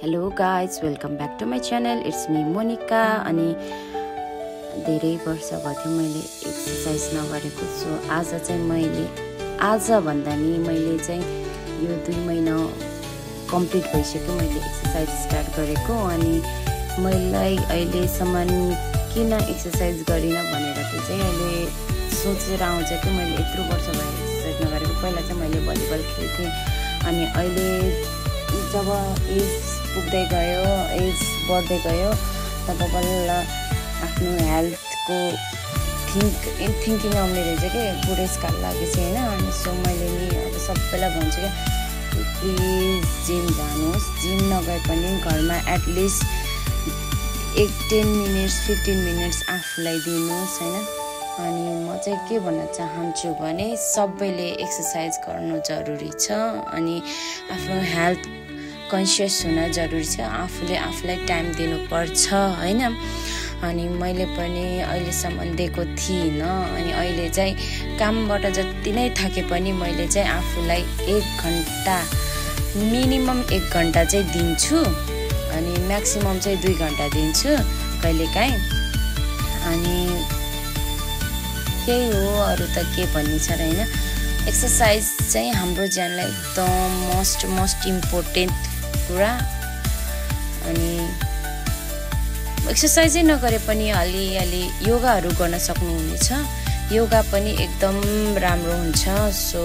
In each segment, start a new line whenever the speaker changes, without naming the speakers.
Hello guys, welcome back to my channel. It's me Monika. अनि धेरै वर्ष भयो थियो मैले एक्सर्साइज नगरेको। सो आज भन्दा नि मैले चाहिँ यो 2 महिना कम्प्लिट भइसक्यो मैले एक्सर्साइज स्टार्ट गरेको। अनि मलाई अहिलेसम्म किन एक्सर्साइज गरिनँ भनेर चाहिँ अहिले सोचेर आउँछ कि मैले यत्रो वर्ष भयो एक्सर्साइज नगरेको। पहिला चाहिँ मैले भलिबल खेल्थेँ, अनि अहिले जब एज पुग्दै गयो, एज बढ्दै गयो, तब बल्ल आफ्नो हेल्थको थिङ्किङ आउने रहेछ कि बुढेसकाल लागेपछि होइन। अनि सो मैले नि अब सबैलाई भन्छु क्या, प्लिज जिम जानुहोस्। जिम नगए पनि घरमा एटलिस्ट 10 मिनट्स 15 मिनट्स आफूलाई दिनुहोस् होइन। अनि म चाहिँ के भन्न चाहन्छु भने सबैले एक्सर्साइज गर्नु जरुरी छ, अनि आफ्नो हेल्थ कन्सियस हुन जरुरी छ। आफूले आफूलाई टाइम दिनुपर्छ होइन। अनि मैले पनि अहिलेसम्म दिएको थिइनँ। अनि अहिले चाहिँ कामबाट जति नै थाके पनि मैले चाहिँ आफूलाई 1 घन्टा, मिनिमम 1 घन्टा चाहिँ दिन्छु, अनि म्याक्सिमम चाहिँ 2 घन्टा दिन्छु कहिलेकाहीँ। अनि त्यही हो, अरू त के भन्ने छ र होइन। एक्सर्साइज चाहिँ हाम्रो ज्यानलाई एकदम मोस्ट इम्पोर्टेन्ट कुरा। अनि एक्सर्साइजै नगरे पनि अलिअलि योगाहरू गर्न सक्नुहुनेछ। योगा पनि एकदम राम्रो हुन्छ। सो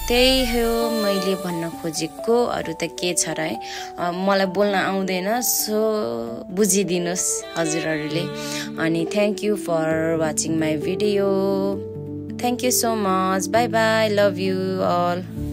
त्यही हो मैले भन्न खोजेको। अरू त के छ र है, मलाई बोल्न आउँदैन, सो बुझिदिनुहोस् हजुरहरूले। अनि thank you for watching my video. Thank you so much. Bye bye. Love you all.